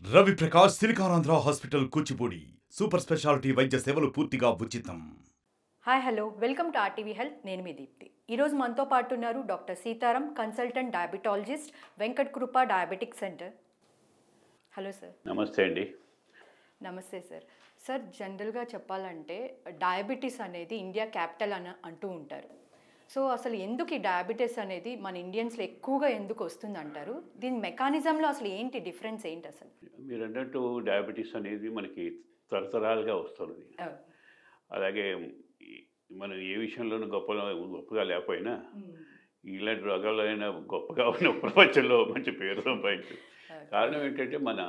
Ravi Prakash Siliconandhra hospital Kuchipudi super speciality వైద్య సేవలు పూర్తిగా ఉచితం. Hi hello welcome to RTV health. నేను మీ దీప్తి. ఈరోజు మనతో పాటు ఉన్నారు doctor Sitaram, consultant diabetologist, Venkat Krupa diabetic centre. Hello sir. నమస్తే అండి. నమస్తే సార్. సార్, జనరల్గా చెప్పాలంటే డయాబెటీస్ అనేది ఇండియా క్యాపిటల్ అని అంటూ ఉంటారు. సో అసలు ఎందుకు ఈ డయాబెటీస్ అనేది మన ఇండియన్స్లో ఎక్కువగా ఎందుకు వస్తుంది అంటారు? దీని మెకానిజంలో అసలు ఏంటి డిఫరెన్స్ ఏంటి అసలు? మీరు అన్నట్టు డయాబెటీస్ అనేది మనకి తరతరాలుగా వస్తున్నది. అలాగే మనం ఏ విషయంలోనూ గొప్పగా లేకపోయినా ఇలాంటి రోగాలైనా గొప్పగా ఉన్న ప్రపంచంలో మంచి పేరు సంపాదించు. కారణం ఏంటంటే మన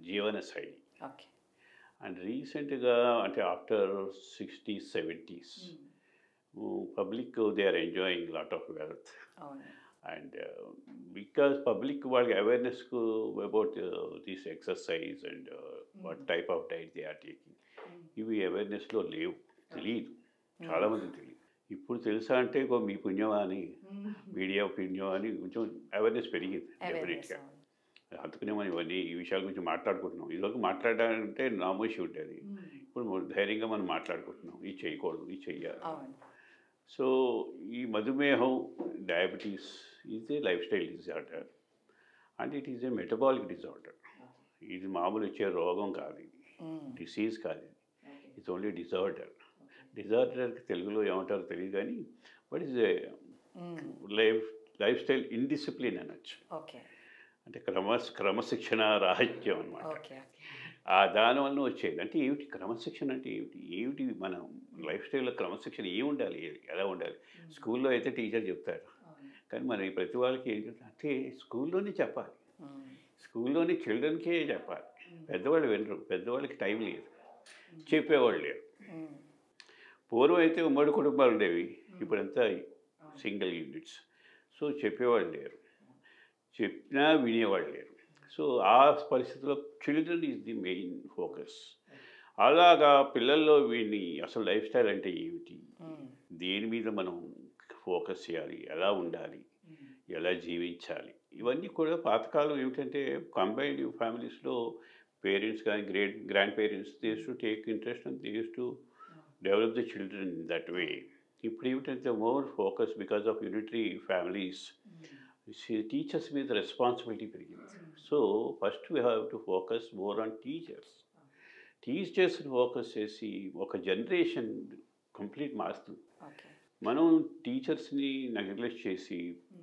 జీవన శైలి. ఓకే. అండ్ రీసెంట్గా అంటే after 60s, 70s public they are enjoying lot of wealth. And because public వాళ్ళకి awareness about this exercise and what type of diet they are taking, ఇవి అవేర్నెస్లో లేవు, తెలియదు, చాలామంది తెలియదు. ఇప్పుడు తెలుసా అంటే మీ పుణ్యమా అని, మీడియా పుణ్యం అని కొంచెం అవేర్నెస్ పెరిగింది డెఫినెట్గా. అందుకనే మనం ఇవన్నీ ఈ విషయాల గురించి మాట్లాడుకుంటున్నాం. ఇదివరకు మాట్లాడాలంటే నామోషి ఉంటుంది, ఇప్పుడు ధైర్యంగా మనం మాట్లాడుకుంటున్నాం. ఇది చేయకూడదు, ఇది చెయ్యాలి. సో ఈ మధుమేహం, diabetes is a life style disorder and it is a metabolic disorder. ఇది మామూలు వచ్చే రోగం కాదు, ఇది డిసీజ్ కాదు, ఇట్స్ ఓన్లీ డిజార్డర్. డిజార్డర్కి తెలుగులో ఏమంటారో తెలియదు కానీ but is a life style indiscipline అనొచ్చు. అంటే క్రమశిక్షణ రాహిత్యం అనమాట. దానివల్ల వచ్చేది. అంటే ఏమిటి క్రమశిక్షణ? అంటే ఏమిటి మన లైఫ్ స్టైల్లో క్రమశిక్షణ ఏమి ఉండాలి, ఎలా ఉండాలి? స్కూల్లో అయితే టీచర్ చెప్తారు, కానీ మన ప్రతి వాళ్ళకి ఏం చెప్తారు అంటే స్కూల్లోనే చెప్పాలి, స్కూల్లోనే చిల్డ్రన్కే చెప్పాలి. పెద్దవాళ్ళు వినరు, పెద్దవాళ్ళకి టైం లేదు, చెప్పేవాళ్ళు లేరు. పూర్వం అయితే ఉమ్మడి కుటుంబాలు ఉండేవి, ఇప్పుడంతా సింగిల్ యూనిట్స్. సో చెప్పేవాళ్ళు లేరు, చెప్పినా వినేవాళ్ళు లేరు. సో ఆ పరిస్థితిలో children is the main focus. అలాగా పిల్లల్లో వీడిని అసలు లైఫ్ స్టైల్ అంటే ఏమిటి, దేని మీద మనం ఫోకస్ చేయాలి, ఎలా ఉండాలి, ఎలా జీవించాలి, ఇవన్నీ కూడా పాతకాలం ఏమిటంటే కంబైన్డ్ ఫ్యామిలీస్లో పేరెంట్స్ కానీ grand parents they use to take interest and they use to develop the children in that way. ఇప్పుడు ఏమిటంటే more focus because of unitary families, teachers మీద రెస్పాన్సిబిలిటీ పెరిగింది. So first we have to focus more on టీచర్స్ని focus చేసి ఒక generation complete మారుతుంది. మనం టీచర్స్ని neglect చేసి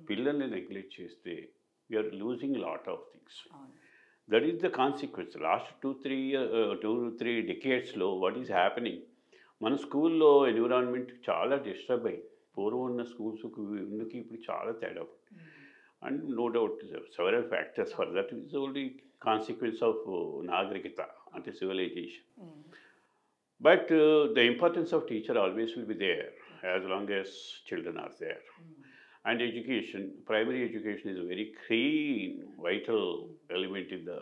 పిల్లల్ని నెగ్లెక్ట్ చేస్తే we are losing lot of things. That is the consequence. Last 2-3 డెకేడ్స్లో వాట్ ఈస్ హ్యాపెనింగ్, మన స్కూల్లో ఎన్విరాన్మెంట్ చాలా డిస్టర్బ్ అయ్యింది. పూర్వం ఉన్న స్కూల్స్కి ఉన్నకి ఇప్పుడు చాలా తేడా. And no doubt several factors for that is only consequence of nagarikata and civilization. But the importance of teacher always will be there as long as children are there. And education, primary education is a very key vital element in the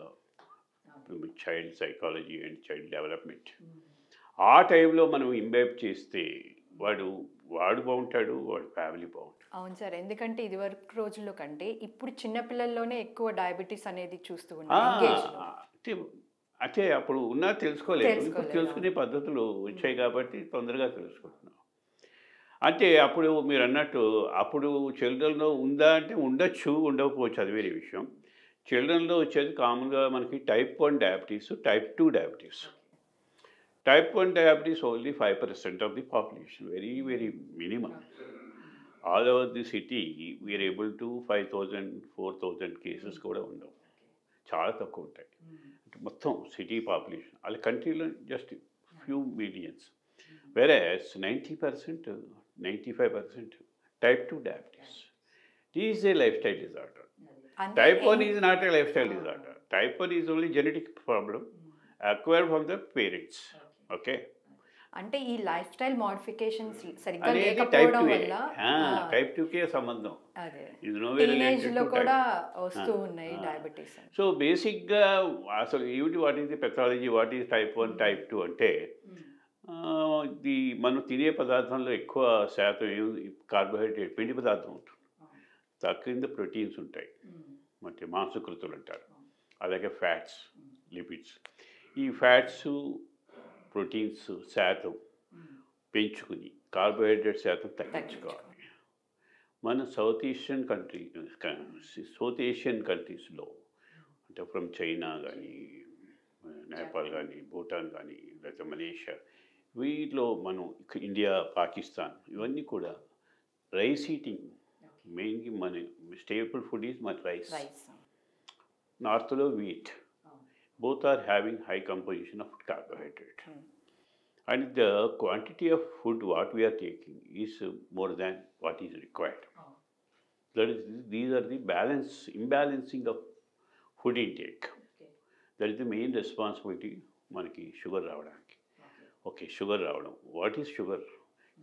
child psychology and child development. ఆ టైంలో మనం imbibe చేస్తే వాడు బాగుంటాడు, వాడు family బాగుంటాడు. అవును sir, ఎందుకంటే ఇది వరకు రోజుల్లో కంటే ఇప్పుడు చిన్నపిల్లల్లోనే ఎక్కువ డయాబెటీస్ అనేది చూస్తూ ఉన్నాం. అంటే అప్పుడు ఉన్నా తెలుసుకోలేదు, ఇప్పుడు తెలుసుకునే పద్ధతులు వచ్చాయి కాబట్టి తొందరగా తెలుసుకుంటున్నాం. అంటే అప్పుడు మీరు అన్నట్టు అప్పుడు చిల్డ్రన్లో ఉందా అంటే ఉండొచ్చు, ఉండకపోవచ్చు, అది వేరే విషయం. చిల్డ్రన్లో వచ్చేది కామన్గా మనకి type 1 diabetes, type 2 diabetes. Type 1 diabetes only 5% of the population, very, very minimum. All over the city, we are able to 5,000, 4,000 cases కూడా ఉండవు, చాలా తక్కువ ఉంటాయి. మొత్తం సిటీ పాపులేషన్ వాళ్ళ కంట్రీలో just few millions. వెరాస్ 90%, 95% type 2 diabetes. This is a lifestyle disorder. Type 1 is not a lifestyle disorder. Type 1 is only genetic problem acquired from the parents. Okay. అంటే ఈ లైఫ్ స్టైల్ మోడిఫికేషన్స్ సరిగ్గా లేకపోవడం వల్ల type 2కే సంబంధం. టీనేజ్లో కూడా వస్తూ ఉన్నాయి డయాబెటీస్. సో బేసిక్గా అసలు ఏమిటి, what is the pathology, what is type 1, type 2 అంటే మనం తినే పదార్థంలో ఎక్కువ శాతం కార్బోహైడ్రేట్, పిండి పదార్థం ఉంటుంది, తక్కువ ప్రోటీన్స్ ఉంటాయి, అంటే మాంసకృతులు అంటారు. అలాగే ఫ్యాట్స్, లిపిడ్స్. ఈ ఫ్యాట్స్, ప్రోటీన్స్ శాతం పెంచుకుని కార్బోహైడ్రేట్ శాతం తగ్గించుకోవాలి. మన సౌత్ ఏషియన్ కంట్రీస్లో అంటే ఫ్రమ్ చైనా కానీ, నేపాల్ కానీ, భూటాన్ కానీ, లేకపోతే మలేషియా, వీటిలో మనం ఇండియా, పాకిస్తాన్ ఇవన్నీ కూడా రైస్ ఈటింగ్. మెయిన్గా మన స్టేపుల్ ఫుడ్ ఈజ్ మన రైస్. నార్త్లో wheat. Both are having high composition of carbohydrate. And the quantity of food what we are taking is more than what is required. These are the imbalancing of food intake. That is the main responsibility మనకి sugar రావడానికి. Okay, sugar రావడం. What is sugar?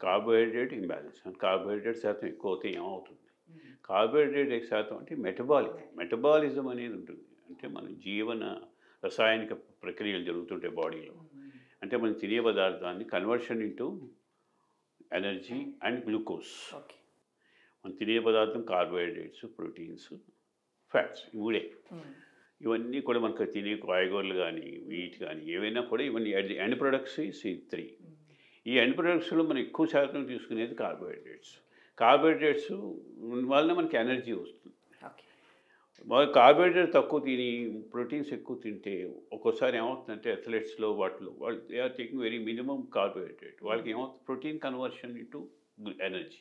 Carbohydrate imbalance. And carbohydrate శాతం ఎక్కువ అవుతే ఏమవుతుంది? Carbohydrate శాతం అంటే metabolism అనేది ఉంటుంది. అంటే మన జీవన రసాయనిక ప్రక్రియలు జరుగుతుంటాయి బాడీలో. అంటే మనం తినే పదార్థాన్ని conversion into energy and glucose. మనం తినే పదార్థం కార్బోహైడ్రేట్స్, ప్రోటీన్స్, ఫ్యాట్స్, ఇవే. ఇవన్నీ కూడా మనకు తినే కాయగూరలు కానీ, వీట్ కానీ ఏవైనా కూడా ఇవన్నీ ఎండ్ ప్రొడక్ట్స్ C3. ఈ ఎండ్ ప్రొడక్ట్స్లో మనం ఎక్కువ శాతం తీసుకునేది కార్బోహైడ్రేట్స్. కార్బోహైడ్రేట్స్ వల్ల మనకి ఎనర్జీ వస్తుంది. కార్బోహైడ్రేట్ తక్కువ తిని ప్రోటీన్స్ ఎక్కువ తింటే ఒక్కోసారి ఏమవుతుందంటే అథ్లెట్స్లో వాళ్ళు they are taking very minimum carbohydrate. వాళ్ళకి ఏమవుతుంది? ప్రోటీన్ కన్వర్షన్ ఇంటూ ఎనర్జీ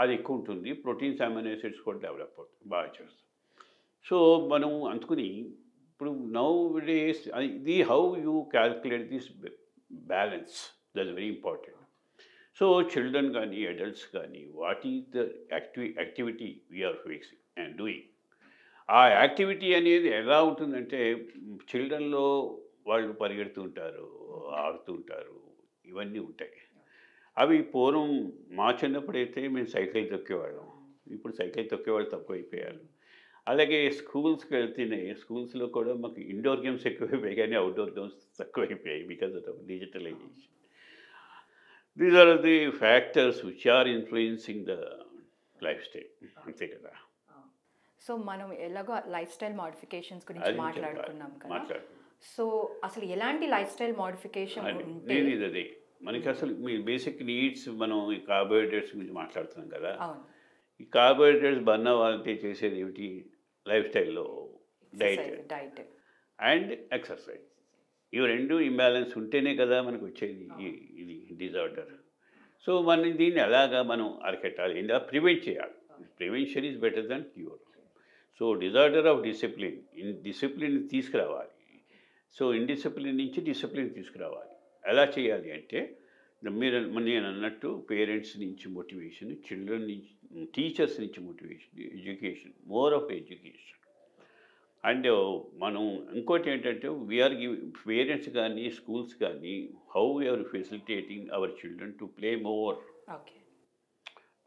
అది ఎక్కువ ఉంటుంది. ప్రోటీన్స్, అమైనో యాసిడ్స్ కూడా డెవలప్ అవుతుంది, బాగా చేస్తుంది. సో మనం అందుకుని ఇప్పుడు నౌ డేస్ ఇది how you calculate this balance, that is very important. So children కానీ, అడల్ట్స్ కానీ, what is the activity we are facing and doing. ఆ యాక్టివిటీ అనేది ఎలా ఉంటుందంటే చిల్డ్రన్లో వాళ్ళు పరిగెడుతుంటారు, ఆడుతుంటారు, ఇవన్నీ ఉంటాయి. అవి పూర్వం మా చిన్నప్పుడైతే మేము సైకిల్ తొక్కేవాళ్ళం. ఇప్పుడు సైకిల్ తొక్కేవాళ్ళు తక్కువైపోయారు. అలాగే స్కూల్స్కి వెళ్తేనే స్కూల్స్లో కూడా మాకు ఇండోర్ గేమ్స్ ఎక్కువైపోయాయి కానీ అవుట్డోర్ గేమ్స్ తక్కువైపోయాయి because of digitalisation. These are the factors which are influencing the life style. అంతే కదా. సో మనం ఎలాగో లైఫ్ స్టైల్ మోడిఫికేషన్స్ గురించి మాట్లాడుకున్నాం కదా. సో అసలు ఎలాంటి లైఫ్ స్టైల్ మోడిఫికేషన్ ఉంటే అదే మనకి అసలు మీ బేసిక్ నీడ్స్, మనం ఈ కార్బోహైడ్రేట్స్ గురించి మాట్లాడుతున్నాం కదా. ఈ కార్బోహైడ్రేట్స్ బర్న్ అవ్వాలంటే చేసేది ఏమిటి? లైఫ్ స్టైల్లో డైట్ అండ్ ఎక్సర్సైజ్. ఇవి రెండు ఇంబ్యాలెన్స్ ఉంటేనే కదా మనకు వచ్చేది ఇది డిజార్డర్. సో మనం దీన్ని ఎలాగా మనం అరికట్టాలి, ఇలా ప్రివెంట్ చేయాలి. Prevention is better than cure. So disorder of discipline, discipline తీసుకురావాలి. సో ఇండిసిప్లిన్ నుంచి డిసిప్లిన్ తీసుకురావాలి. ఎలా చేయాలి అంటే నేను అన్నట్టు పేరెంట్స్ నుంచి మోటివేషన్, చిల్డ్రన్ నుంచి, టీచర్స్ నుంచి motivation, education, more of education. And మనం ఇంకోటి ఏంటంటే వీఆర్ పేరెంట్స్ కానీ, స్కూల్స్ కానీ, how we are facilitating our children to play more.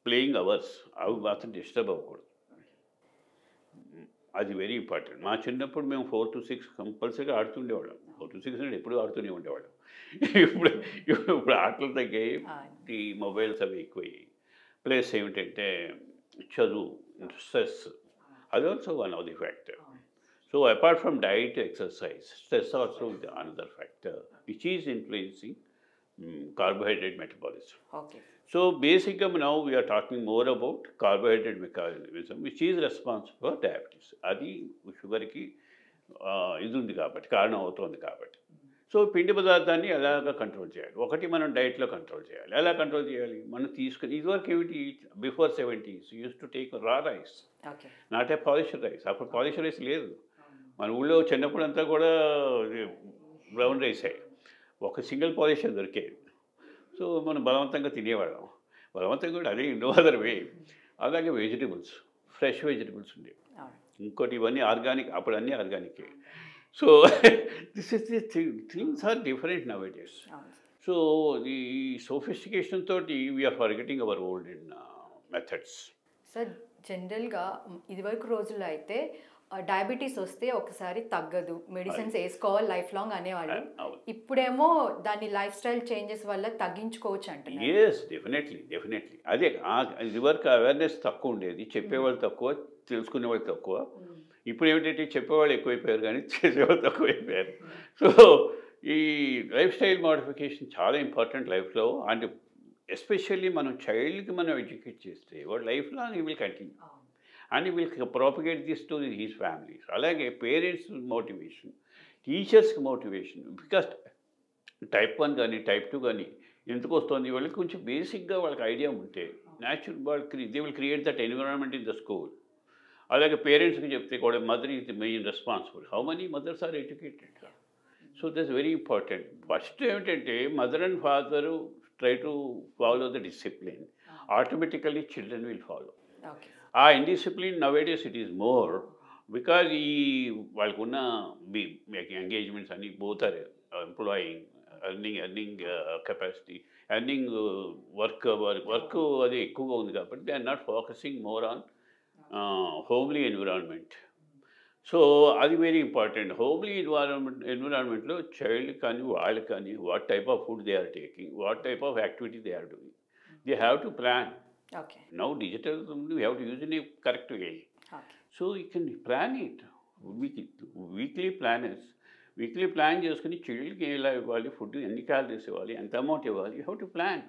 Playing hours అవి మాత్రం డిస్టర్బ్ అవ్వకూడదు. అది వెరీ ఇంపార్టెంట్. మా చిన్నప్పుడు మేము 4 to 6 కంపల్సరీగా ఆడుతుండేవాళ్ళం. 4 to 6 అంటే ఎప్పుడు ఆడుతూనే ఉండేవాళ్ళం. ఇప్పుడు ఆటలు తగ్గాయి, ఈ మొబైల్స్ అవి ఎక్కువయ్యాయి. ప్లస్ ఏమిటంటే చదువు, స్ట్రెస్, అది also one of the factor. So apart from diet, exercise, stress also another factor which is influencing carbohydrate metabolism. So basically now we are talking more about carbohydrate metabolism which is responsible for diabetes. అది షుగర్కి ఇది ఉంది కాబట్టి, కారణం అవుతుంది కాబట్టి. So పిండి పదార్థాన్ని ఎలాగ కంట్రోల్ చేయాలి? ఒకటి మనం డైట్లో కంట్రోల్ చేయాలి. ఎలా కంట్రోల్ చేయాలి? మనం తీసుకుని ఇదివరకు ఏమిటి, before 70s use to take raw rice, not a polished rice. అప్పుడు పాలిష్డ్ రైస్ లేదు. మన ఊళ్ళో చిన్నప్పుడు అంతా కూడా బ్రౌన్ రైసే, ఒక సింగిల్ పాలిషర్ దొరికేది. సో మనం బలవంతంగా తినేవాళ్ళం. బలవంతంగా కూడా అదే నో అదర్ వే. అలాగే వెజిటబుల్స్, ఫ్రెష్ వెజిటబుల్స్ ఉండేవి. ఇంకోటి ఇవన్నీ ఆర్గానిక్, అప్పుడు అన్నీ ఆర్గానికే. So this is the things are different now it is. So ఈ సోఫిస్టికేషన్ తోటి we are forgetting our old in methods. Sir జనరల్గా ఇదివరకు రోజుల్లో అయితే డయాబెటీస్ వస్తే ఒకసారి తగ్గదు, మెడిసిన్స్ వేసుకోవాలి లైఫ్ లాంగ్ అనేవాళ్ళు. ఇప్పుడేమో దాని లైఫ్ స్టైల్ చేంజెస్ వల్ల తగ్గించుకోవచ్చు అంటున్నారు. ఎస్, డెఫినెట్లీ అదే. ఇదివరకు అవేర్నెస్ తక్కువ ఉండేది, చెప్పేవాళ్ళు తక్కువ, తెలుసుకునేవాళ్ళు తక్కువ. ఇప్పుడు ఏమిటంటే చెప్పేవాళ్ళు ఎక్కువైపోయారు కానీ చేసేవాళ్ళు తక్కువైపోయారు. సో ఈ లైఫ్ స్టైల్ మోడిఫికేషన్ చాలా ఇంపార్టెంట్ లైఫ్లో. అండ్ ఎస్పెషల్లీ మనం చైల్డ్కి మనం ఎడ్యుకేట్ చేస్తే వాడు లైఫ్ లాంగ్ ఈ విల్ కంటిన్యూ అండ్ ఈ will propagate this to he's families. అలాగే పేరెంట్స్ మోటివేషన్, టీచర్స్కి మోటివేషన్. బికాస్ టైప్ 1 కానీ టైప్ 2 కానీ ఎందుకు వస్తుంది వాళ్ళకి కొంచెం బేసిక్గా వాళ్ళకి ఐడియా ఉంటే న్యాచురల్ వాళ్ళకి they will create that environment in the school. అలాగే పేరెంట్స్కి చెప్తే కూడా mother is the main responsible. How many mothers are educated? So that's very important. First ఏమిటంటే mother and father try to follow the discipline, automatically children will follow. ఆ indiscipline nowadays it is more because ఈ వాళ్ళకున్న engagements అన్నీ both are employing, earning capacity, earning work అది ఎక్కువగా ఉంది కాబట్టి they are not focusing more on homely environment. So అది very important. Homely ఎన్విరాన్మెంట్లో చైల్డ్ కానీ వాళ్ళకి కానీ what type of food they are taking, what type of activity they are doing, they have to plan. Now digital we have to use in a correct way. So you can plan it. Weekly planners, weekly plan చేసుకుని చిల్డ్కి ఎలా ఇవ్వాలి, food ఎన్ని calories ఇవ్వాలి, ఎంత amount ఇవ్వాలి, you have to plan.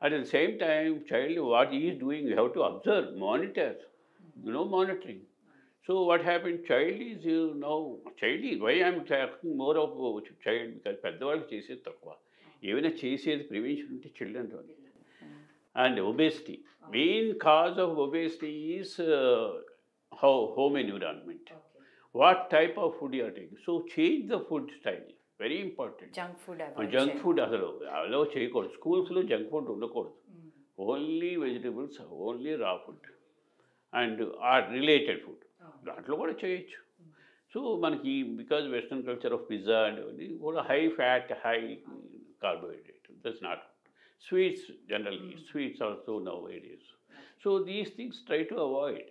At the same time child what is doing you have to observe, monitor, monitoring. So what happened, child is why I am talking more of child, because పెద్దవాళ్ళు చేసేది తక్కువ, ఏమైనా చేసేది prevention ఉంటే చిల్డ్రన్తోనే. And obesity, main cause of obesity is home environment. What type of food you are taking? So change the food style, very important. Junk food allow చేయకూడదు. స్కూల్స్లో junk food ఉండకూడదు. Only vegetables, only raw food and are related food దాంట్లో కూడా చేయొచ్చు. So మనకి because western culture of pizza and కూడా high fat, high carbohydrate, that's not. Sweets generally, sweets also nowadays. So these things try to avoid.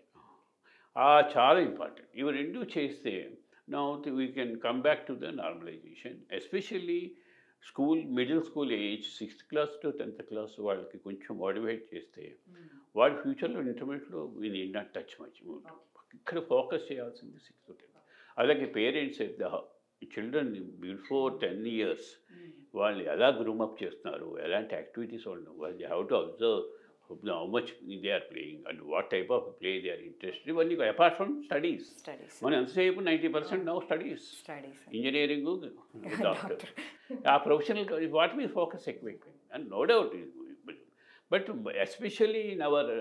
Chala important. Ivi rendu cheste, now we can come back to the normalization, especially school, middle school age, 6th class to 10th class వాళ్ళకి కొంచెం motivate చేస్తే వాళ్ళ ఫ్యూచర్లో ఇంటర్మీడియట్లో we need not touch much. ఇక్కడ focus చేయాల్సింది 6th to 10th. అలాగే parents children before 10 years వాళ్ళు ఎలా గ్రూమప్ చేస్తున్నారు, ఎలాంటి యాక్టివిటీస్ వాళ్ళు have to observe how much they are playing and what type of play they are interested. ఇవన్నీ అపార్ట్ ఫ్రమ్ స్టడీస్. మనం ఎంతసేపు 90% నౌ స్టడీస్, ఇంజనీరింగ్, డాక్టర్, ఆ ప్రొఫెషనల్ వాటి మీద ఫోకస్ ఎక్కువైపోయింది and no doubt. But especially in our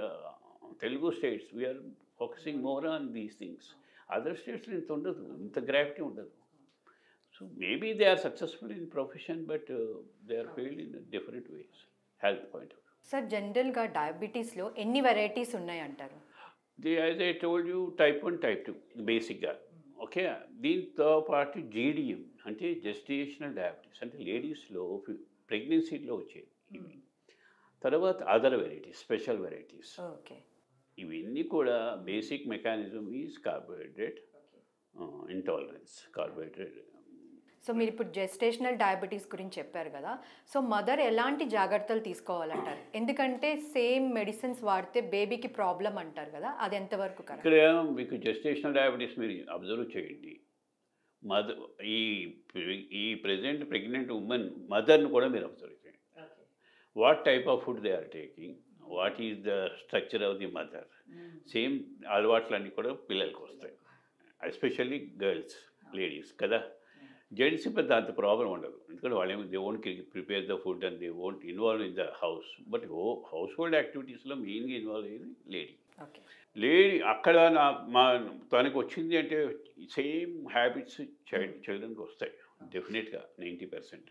Telugu states we are focusing more on these things. Other స్టేట్స్లో ఇంత ఉండదు, ఇంత గ్రావిటీ ఉండదు. So maybe they are successful in profession, but they are failed in different ways, health point of view. Sir, generally diabetes lo enni varieties unnai antaru? As I told you, type 1, type 2, basic ga. Okay, దీంతో పాటు GDM అంటే gestational diabetes, అంటే లేడీస్లో ప్రెగ్నెన్సీలో వచ్చేది ఇవి. తర్వాత other varieties, special varieties. Okay, ఇవన్నీ కూడా basic mechanism is carbohydrate intolerance, carbohydrate. So మీరు ఇప్పుడు జెస్టేషనల్ డయాబెటీస్ గురించి చెప్పారు కదా, సో మదర్ ఎలాంటి జాగ్రత్తలు తీసుకోవాలంటారు? ఎందుకంటే సేమ్ మెడిసిన్స్ వాడితే బేబీకి ప్రాబ్లం అంటారు కదా, అది ఎంతవరకు కరెక్ట్? ఇక్కడ మీకు జెస్టేషనల్ డయాబెటీస్ మీరు అబ్జర్వ్ చేయండి. మదర్ ఈ ప్రెజెంట్ ప్రెగ్నెంట్ ఉమెన్ మదర్ని కూడా మీరు అబ్జర్వ్ చేయండి. What type of food they are taking, what is the structure of the mother, same అలవాట్లన్నీ కూడా పిల్లలకి వస్తాయి. ఎస్పెషల్లీ గర్ల్స్, లేడీస్ కదా. జెంట్స్ పెద్ద అంత ప్రాబ్లం ఉండదు, ఎందుకంటే వాళ్ళేమో they won't prepare the food and they won't involve in the house. But house hold యాక్టివిటీస్లో మెయిన్గా ఇన్వాల్వ్ అయ్యేది లేడీ. అక్కడ తనకు వచ్చింది అంటే సేమ్ హ్యాబిట్స్ చిల్డ్రన్కి వస్తాయి డెఫినెట్గా 90%.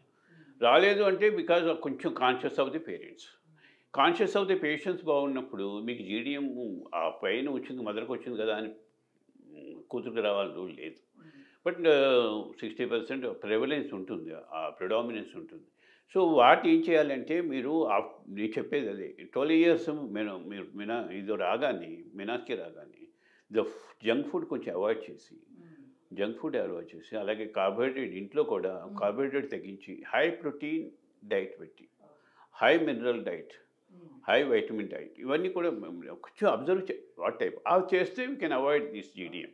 రాలేదు అంటే బికాజ్ కొంచెం conscious of the parents. Conscious of the patients బాగున్నప్పుడు మీకు జీడిఎం ఆ పైన వచ్చింది, మదర్కి వచ్చింది కదా అని కూతురికి రావాలని రూల్ లేదు. బట్ 60% ప్రివలెన్స్ ఉంటుంది, ఆ ప్రిడామినెన్స్ ఉంటుంది. సో వాటి ఏం చేయాలంటే మీరు నేను చెప్పేది అదే, 12 years మీరు ఇది రాగానే మినాస్కి రాగానే జంక్ ఫుడ్ కొంచెం అవాయిడ్ చేసి అలాగే కార్బోహైడ్రేట్ ఇంట్లో కూడా కార్బోహైడ్రేట్ తగ్గించి హై ప్రోటీన్ డైట్ పెట్టి, high mineral diet, high vitamin diet, ఇవన్నీ కూడా కొంచెం అబ్జర్వ్ వాట్ టైప్ అవి చేస్తే we can avoid this GDM.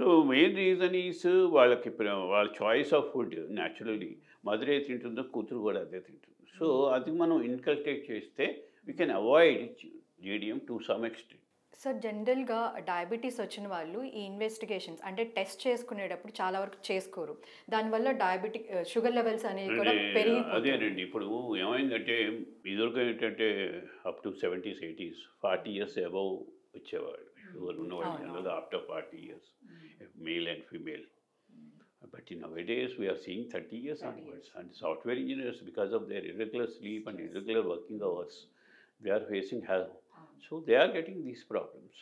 So main reason is వాళ్ళకి వాళ్ళ choice of food naturally mother ఏ తింటుందో కూతురు కూడా అదే తింటుంది. సో అది మనం ఇన్కల్కేట్ చేస్తే we can avoid GDM to some extent. Sir జనరల్గా డయాబెటీస్ వచ్చిన వాళ్ళు ఈ ఇన్వెస్టిగేషన్స్ అంటే టెస్ట్ చేసుకునేటప్పుడు చాలా వరకు చేసుకోరు. దానివల్ల డయాబెటిక్ షుగర్ లెవెల్స్ అనేవి కూడా పెరిగిపోతాయి. అదేనండి, ఇప్పుడు ఏమైందంటే ఇదివరకు ఏంటంటే up to 70s 80s 40 years above వచ్చేవాళ్ళు షుగర్ ఉన్నవాళ్ళు జనరల్గా after 40 years, male and female. But nowadays we are seeing 30 years onwards, and software engineers, because of their irregular sleep and irregular working hours, they are facing health. So they are getting these problems.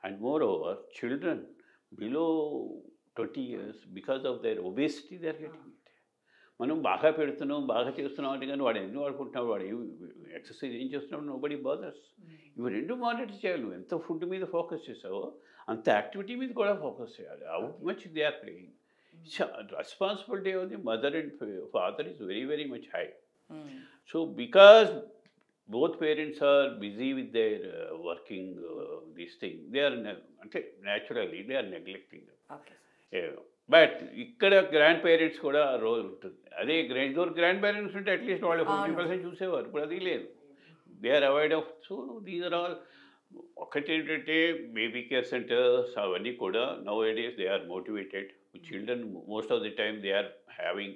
And moreover, children below 20 years, because of their obesity, they are getting it. మనం బాగా పెడుతున్నాం బాగా చేస్తున్నాం అంటే కానీ వాడు ఎన్ని వాడుకుంటున్నాడు, వాడు ఎక్సర్సైజ్ ఏం చేస్తున్నాడు, నోబడీ బాదర్స్. ఇవి రెండు మానిటర్ చేయాలి. నువ్వు ఎంత ఫుడ్ మీద ఫోకస్ చేసావో అంత యాక్టివిటీ మీద కూడా ఫోకస్ చేయాలి. How much they are playing. Responsibility of the mother and father is very, very much high. So because both parents are busy with their working this thing, they are naturally they are neglecting them. Okay. But ఇక్కడ grand parents కూడా role ఉంటుంది. అదే grand parents ఉంటే at least వాళ్ళు 50% చూసేవారు. ఇప్పుడు అది లేదు. They are avoid off. So these are all. ఒకటి ఏంటంటే బేబీ కేర్ సెంటర్స్ అవన్నీ కూడా nowadays they are motivated. Children most of the time they are having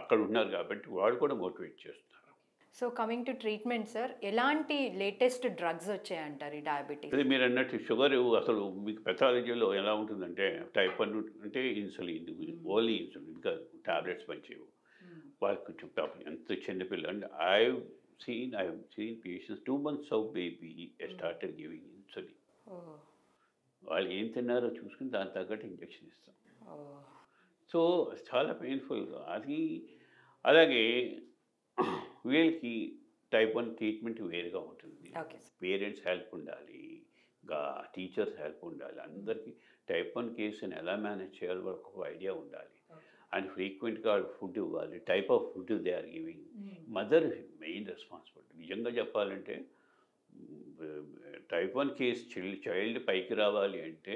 అక్కడ ఉన్నారు కాబట్టి వాళ్ళు కూడా మోటివేట్ చేస్తారు. So coming to treatment sir, ఎలాంటి లేటెస్ట్ డ్రగ్స్ వచ్చాయంటారు ఈ డయాబెటీస్? అదే మీరు అన్నట్టు షుగర్ అసలు మీకు పెథాలజీలో ఎలా ఉంటుందంటే టైప్ 1 అంటే insulin, only insulin, because tablets పనిచేయవు. వాళ్ళకి కొంచెం టాప్ ఎంత చిన్నపిల్ల and I have seen patients 2 months of baby started giving insulin. వాళ్ళు ఏం తిన్నారో చూసుకుని దాని తగ్గట్టు ఇంజెక్షన్ ఇస్తాం. సో చాలా పెయిన్ఫుల్గా అది. అలాగే వీళ్ళకి టైప్ 1 ట్రీట్మెంట్ వేరుగా ఉంటుంది. పేరెంట్స్ హెల్ప్ ఉండాలి, టీచర్స్ హెల్ప్ ఉండాలి. అందరికీ టైప్ 1 కేసుని ఎలా మేనేజ్ చేయాలో వాళ్ళకి ఒక ఐడియా ఉండాలి. అండ్ ఫ్రీక్వెంట్గా ఫుడ్ ఇవ్వాలి. Type of food they are giving. Mother main responsibility. నిజంగా చెప్పాలంటే టైప్ 1 కేసు చైల్డ్ పైకి రావాలి అంటే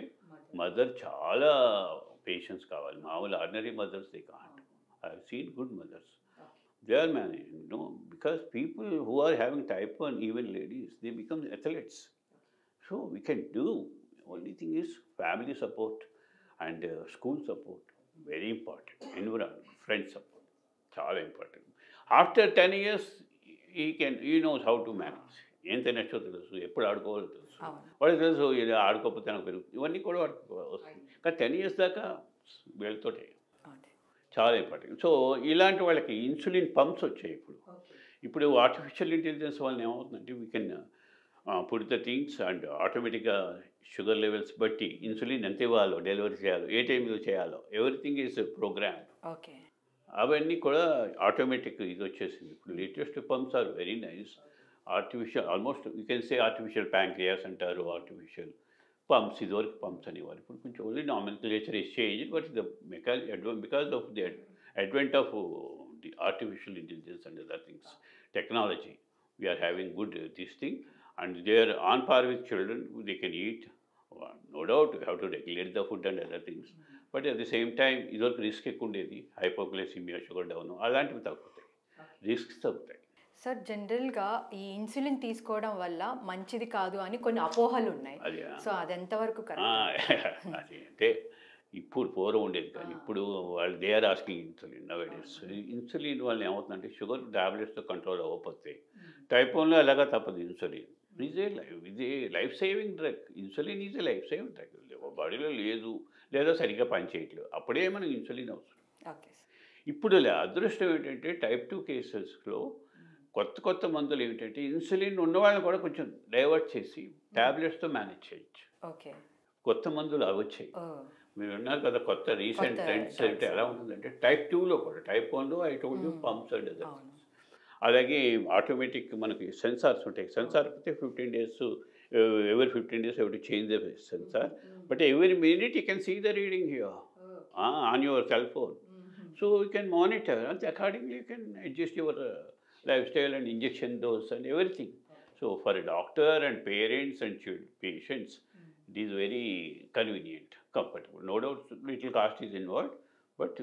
మదర్ చాలా పేషెన్స్ కావాలి. మామూలు ordinary mothers they can't. I have seen good mothers. They are managing, because people who are having type 1, even ladies, they become athletes. So we can do. Only thing is family support and school support. Very important. Environment, friend support. చాలా important. After 10 years, he knows how to manage. ఏం తినచ్చో తెలుసు, ఎప్పుడు ఆడుకోవాలో తెలుసు. వాడికి తెలుసు ఇది ఆడుకోకపోతే నాకు పెరుగుతుంది. ఇవన్నీ కూడా వాడికి వస్తుంది. కానీ 10 years దాకా వీళ్ళతోటే చాలా ఇంపార్టెంట్. సో ఇలాంటి వాళ్ళకి ఇన్సులిన్ పంప్స్ వచ్చాయి ఇప్పుడు ఆర్టిఫిషియల్ ఇంటెలిజెన్స్ వల్ల ఏమవుతుందంటే we can put the things and ఆటోమేటిక్గా షుగర్ లెవెల్స్ బట్టి ఇన్సులిన్ ఎంత ఇవ్వాలో, డెలివరీ చేయాలో, ఏ టైంలో చేయాలో, ఎవ్రీథింగ్ ఈజ్ ప్రోగ్రామ్. అవన్నీ కూడా ఆటోమేటిక్ ఇది వచ్చేసింది. ఇప్పుడు latest pumps are very nice. Artificial almost you can say artificial pancreas అంటారు, ఆర్టిఫిషియల్ పంప్స్. ఇదివరకు పంప్స్ అనేవారు. ఇప్పుడు కొంచెం only nomenclature is change. But the because of the advent of the artificial intelligence and other things technology, we are having good this thing and they are on par with children. They can eat, no doubt you have to regulate the food and other things. But at the same time ఇదివరకు risk ఎక్కువ ఉండేది. Hypoglycaemia, sugar down, అలాంటివి తగ్గుతాయి, risks తగ్గుతాయి. Sir జనరల్గా ఈ insulin తీసుకోవడం వల్ల మంచిది కాదు అని కొన్ని అపోహలు ఉన్నాయి. సో అది ఎంతవరకు కరెక్ట్? అది అంటే ఇప్పుడు పూర్వం ఉండేది కానీ ఇప్పుడు వాళ్ళు they are asking insulin nowadays. Insulin వల్ల ఏమవుతుందంటే షుగర్ టాబ్లెట్స్తో కంట్రోల్ అవ్వకపోతే టైప్ 1లో ఎలాగా తప్పదు. ఇన్సులిన్ ఇది life saving drug. Insulin is a life saving drug. బాడీలో లేదు లేదా సరిగ్గా పనిచేయట్లేదు, అప్పుడే మనకు ఇన్సులిన్ అవసరం. ఇప్పుడు అదృష్టం ఏంటంటే టైప్ 2 కేసెస్లో కొత్త మందులు ఏమిటంటే ఇన్సులిన్ ఉన్నవాళ్ళని కూడా కొంచెం డైవర్ట్ చేసి ట్యాబ్లెట్స్తో మేనేజ్ చేయొచ్చు. కొత్త మందులు అవి వచ్చాయి. మీరు ఉన్నారు కదా కొత్త రీసెంట్ ట్రెండ్స్ అంటే ఎలా ఉంటుందంటే టైప్ 2లో కూడా, టైప్ 1లో I told you pumps and other. అలాగే ఆటోమేటిక్ మనకి సెన్సార్స్ ఉంటాయి. సెన్సార్ అయితే 15 days every 15 days you have to change the sensor. But every minute you can see the reading here on your cell phone. So you can monitor and accordingly you can adjust your lifestyle and injection dose and everything. So for a doctor and parents and patients, it is very convenient. Comfortable. No doubt little cost is involved, but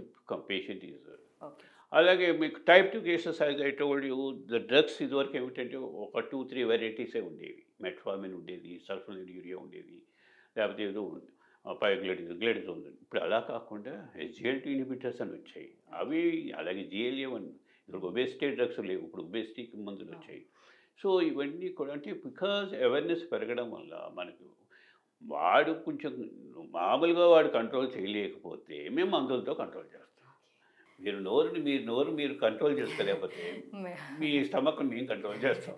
patient is. Okay. అలాగే మీకు type 2 cases as I told you, the drugs ఇదివరకు ఏమిటంటే ఒక 2-3 వెరైటీసే ఉండేవి. Metformin ఉండేది, సల్ఫోనిల్యూరియా ఉండేది, లేకపోతే ఏదో గ్లెడిజోన్. ఇప్పుడు అలా కాకుండా SGLT ఇన్హిబిటర్స్ అని వచ్చాయి. అవి అలాగే GLA-1. ఇప్పుడు ఒబేసిటీ డ్రగ్స్ లేవు, ఇప్పుడు ఒబేసిటీకి మందులు వచ్చాయి. సో ఇవన్నీ కూడా అంటే బికాజ్ అవేర్నెస్ పెరగడం వల్ల మనకు వాడు కొంచెం మామూలుగా వాడు కంట్రోల్ చేయలేకపోతే మేము మందులతో కంట్రోల్ చేస్తాం. మీరు నోరు కంట్రోల్ చేసుకోలేకపోతే మీ స్టమక్ మేము కంట్రోల్ చేస్తాం.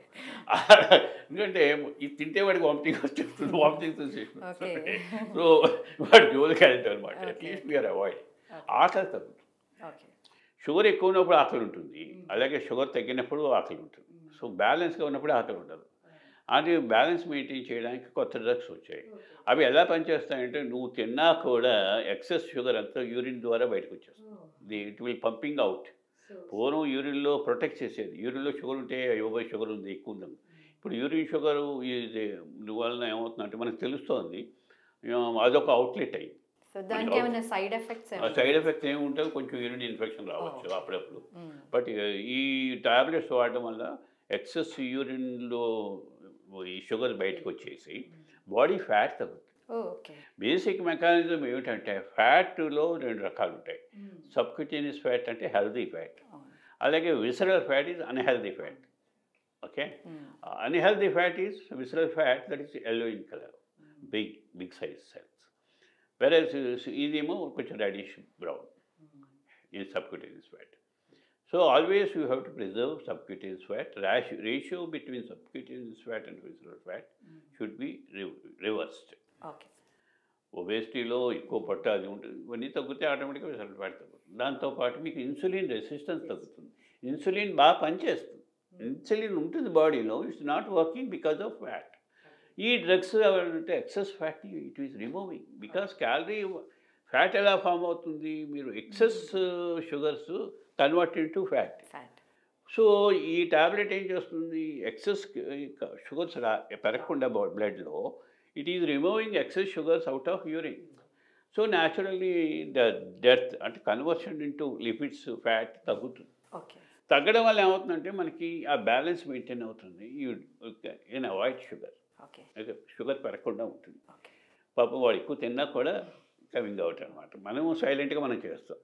ఎందుకంటే ఇది తింటే వాడికి వామిటింగ్ వచ్చేస్తుంది, వామిటింగ్ సెన్సేషన్. సో వాడు జోలికి వెళ్తాం అనమాట. At least we are avoid. ఆకలి తగ్గుతుంది. షుగర్ ఎక్కువ ఉన్నప్పుడు ఆకలి ఉంటుంది, అలాగే షుగర్ తగ్గినప్పుడు ఆకలి ఉంటుంది. సో బ్యాలెన్స్గా ఉన్నప్పుడు ఆకలి ఉండదు. అది బ్యాలెన్స్ మెయింటైన్ చేయడానికి కొత్త డ్రగ్స్ వచ్చాయి. అవి ఎలా పనిచేస్తాయంటే నువ్వు తిన్నా కూడా ఎక్సెస్ షుగర్ అంతా యూరిన్ ద్వారా బయటకు వచ్చేస్తుంది. It will pumping out. పూర్వం యూరిన్లో ప్రొటెక్ట్ చేసేది. యూరిన్లో షుగర్ ఉంటే షుగర్ ఉంది, ఎక్కువ ఉందని. ఇప్పుడు యూరిన్ షుగర్ ఇది వలన ఏమవుతుందంటే మనకు తెలుస్తోంది, అదొక అవుట్లెట్ అయ్యింది. సైడ్ ఎఫెక్ట్స్ ఏముంటుంది, కొంచెం యూరిన్ ఇన్ఫెక్షన్ రావచ్చు అప్పుడప్పుడు. బట్ ఈ టాబ్లెట్స్ వాడడం వల్ల ఎక్సెస్ యూరిన్లో ఈ షుగర్ బయటకు వచ్చేసి బాడీ ఫ్యాట్ తగ్గుతుంది. బేసిక్ మెకానిజం ఏమిటంటే ఫ్యాట్లో 2 రకాలు ఉంటాయి. సబ్క్యూటేనియస్ ఫ్యాట్ అంటే హెల్దీ ఫ్యాట్, అలాగే visceral fat is unhealthy fat. Okay. Unhealthy fat is visceral fat that is yellow in color, big size cells. Versus ఇదేమో కొంచెం reddish brown in subcutaneous fat. So always you have to preserve subcutaneous fat. Ratio between subcutaneous fat and visceral fat should be reversed. Okay. ఒబేసిటీలో ఎక్కువ పొట్ట అది ఉంటుంది, ఇవన్నీ తగ్గితే ఆటోమేటిక్గా visceral fat తగ్గుతుంది. దాంతోపాటు మీకు ఇన్సులిన్ రెసిస్టెన్స్ తగ్గుతుంది. ఇన్సులిన్ బాగా పనిచేస్తుంది. ఇన్సులిన్ ఉంటుంది బాడీలో, it's not working because of fat. ఈ డ్రగ్స్ అంటే excess fat it is removing. Because calorie fat ఎలా ఫామ్ అవుతుంది, మీరు excess sugars convert into fat. So ఈ టాబ్లెట్ ఏం చేస్తుంది, ఎక్సెస్ షుగర్స్ పెరగకుండా బ్లడ్లో it is removing excess sugars out of urine. So naturally death అంటే కన్వర్షన్ ఇంటూ లిపిడ్స్ ఫ్యాట్ తగ్గుతుంది. తగ్గడం వల్ల ఏమవుతుందంటే మనకి ఆ బ్యాలెన్స్ మెయింటైన్ అవుతుంది. You avoid sugar. షుగర్ పెరగకుండా ఉంటుంది. పాపం వాడు ఎక్కువ తిన్నా కూడా కమింగ్ అవుట్ అనమాట. మనము సైలెంట్గా మనం చేస్తాం.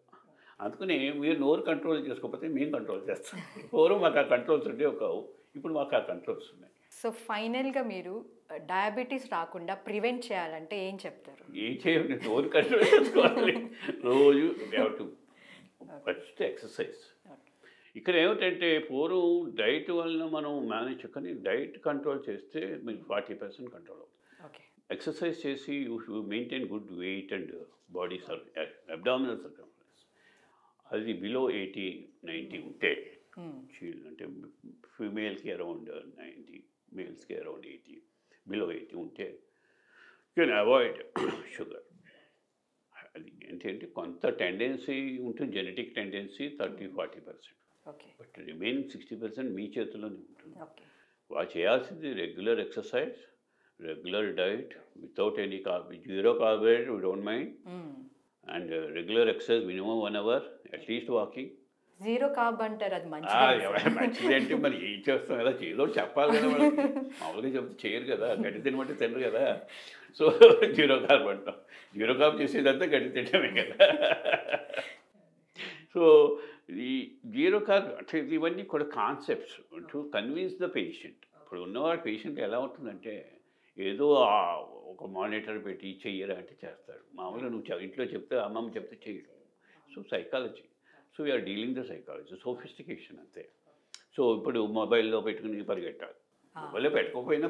అందుకని మీరు నోరు కంట్రోల్ చేసుకోకపోతే మేము కంట్రోల్ చేస్తాం. పూర్వం మాకు ఆ కంట్రోల్స్ ఉంటే ఇప్పుడు మాకు ఆ కంట్రోల్స్ ఉన్నాయి. సో ఫైనల్గా మీరు డయాబెటీస్ రాకుండా ప్రివెంట్ చేయాలంటే ఏం చెప్తారు? ఏం చేయాలి, నోరు కంట్రోల్ చేసుకోవాలి. రోజు ఫస్ట్ ఎక్సర్సైజ్. ఇక్కడ ఏమిటంటే పూర్వం డైట్ వలన మనం మేనేజ్, కానీ డైట్ కంట్రోల్ చేస్తే మీకు 40% కంట్రోల్ అవుతుంది. ఎక్సర్సైజ్ చేసి you maintain good weight and body abdominal circumference. అది బిలో 80-90 ఉంటే అంటే ఫీమేల్కి అరౌండ్ 90, మేల్స్కి అరౌండ్ 80, బిలో 80 ఉంటే యూ కెన్ అవాయిడ్ షుగర్. అది ఏంటంటే కొంత టెండెన్సీ ఉంటుంది, జెనెటిక్ టెండెన్సీ 30-40%. బట్ రిమైనింగ్ 60% మీ చేతిలోనే ఉంటుంది. వాళ్ళు చేయాల్సింది regular exercise, regular diet without any zero carbohydrate, we don't mind, and regular exercise minimum 1 hour at least walking. Zero carb అంటారు, అది మంచిది అంటే మరి ఏం చేస్తాం కదా, ఏదో చెప్పాలి కదా. వాళ్ళకి మామూలుగా చెప్తే చేయరు కదా, గడ్డి తినమంటే తినరు కదా. సో జీరో కార్బ్ అంటాం. జీరో కార్బ్ చేసేదంతా గడ్డి తినడమే కదా. సో ఈ జీరో కార్బ్ అంటే ఇవన్నీ కూడా concepts to convince the patient. ఇప్పుడు ఉన్నవాడు పేషెంట్ ఎలా ఉంటుందంటే ఏదో ఒక మానిటర్ పెట్టి చెయ్యరా అంటే చేస్తాడు. మామూలుగా నువ్వు ఇంట్లో చెప్తే అమ్మమ్మ చెప్తే చేయడం. So psychology. So we are dealing the psychology, sophistication అంతే. సో ఇప్పుడు మొబైల్లో పెట్టుకుని పరిగెట్టాలి, మొబైల్లో పెట్టుకోకపోయినా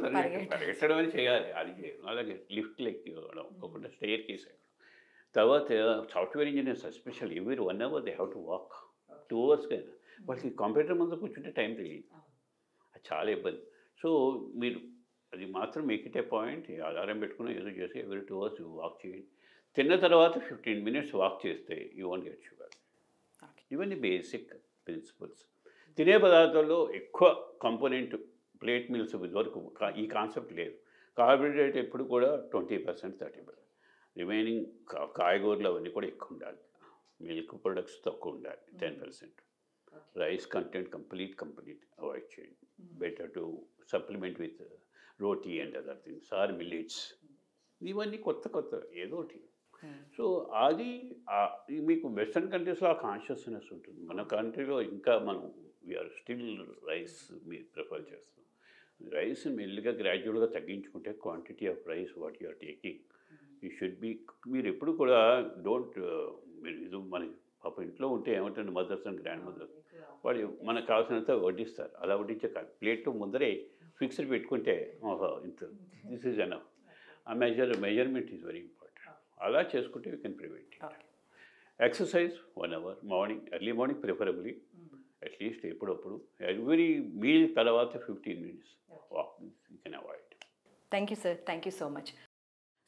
పరిగెట్టడం అని చేయాలి. అది చేయడం. అలాగే లిఫ్ట్లు ఎక్కి ఇవ్వడం, ఒక్కొక్కటి స్టేర్ కేస్ ఎక్కడం. తర్వాత software engineers especial every 1 hour they have to walk 2 hours కైనా. వాళ్ళకి కంప్యూటర్ ముందు కూర్చుంటే టైం తెలియదు, అది చాలా ఇబ్బంది. సో మీరు అది మాత్రం make it A point, alarm పెట్టుకుని ఏదో చేసి ఎవ్రీ 2 hours వాక్ చేయండి. తిన్న తర్వాత 15 minutes వాక్ చేస్తే యూ వోంట్ గెట్ షుగర్. ఇవన్నీ బేసిక్ ప్రిన్సిపల్స్. తినే పదార్థాల్లో ఎక్కువ కాంపోనెంట్ ప్లేట్ మీల్స్ వరకు ఈ కాన్సెప్ట్ లేదు. కార్బోహైడ్రేట్ ఎప్పుడు కూడా 20%, 30%. రిమైనింగ్ కాయగూరలు అవన్నీ కూడా ఎక్కువ ఉండాలి. మిల్క్ ప్రొడక్ట్స్ తక్కువ ఉండాలి, 10%. రైస్ కంటెంట్ కంప్లీట్ అవాయిడ్ చేయండి. Better to supplement with roti and other things or millets. ఇవన్నీ కొత్త ఏదో ఒకటి. సో అది మీకు వెస్ట్రన్ కంట్రీస్లో ఆ కాన్షియస్నెస్ ఉంటుంది. మన కంట్రీలో ఇంకా మనం వీఆర్ స్టిల్ రైస్ మీరు ప్రిఫర్ చేస్తాం. రైస్ మెల్లిగా గ్రాడ్యువల్గా తగ్గించుకుంటే quantity of rice what you are taking you should be. మీరు ఎప్పుడు కూడా డోంట్ మీరు ఇది మన పాప ఇంట్లో ఉంటే ఏమంటుంది మదర్స్ అండ్ గ్రాండ్ మదర్స్ వాళ్ళు మనకు కావాల్సినంత వడ్డిస్తారు. అలా వడ్డించే కాదు, ప్లేట్లో ముందరే ఫిక్స్డ్ పెట్టుకుంటే ఇంత దిస్ ఈజ్ ఎనఫ్. ఆ మెజర్మెంట్ ఈజ్ వెరీ ఇంపార్టెంట్. అలా చేసుకుంటే you can prevent it. Exercise 1 hour morning, early morning preferably, at least ఎప్పుడప్పుడు ఎవ్రీ మీల్ తర్వాత 15 minutes walk you can avoid. Thank you sir, thank you so much.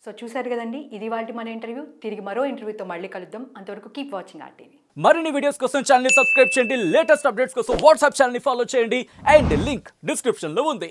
So చూసారు కదండి, ఇది వాళ్ళ మన ఇంటర్వ్యూ. తిరిగి మరో ఇంటర్వ్యూతో మళ్ళీ కలుద్దాం. అంతవరకు కీప్ వాచింగ్ RTV. మరిన్ని వీడియోస్ కోసం ఛానల్ ని సబ్స్క్రైబ్ చేయండి. లేటెస్ట్ అప్డేట్స్ కోసం వాట్సాప్ ఛానల్ ని ఫాలో చేయండి. అండ్ లింక్ డిస్క్రిప్షన్ లో ఉంది.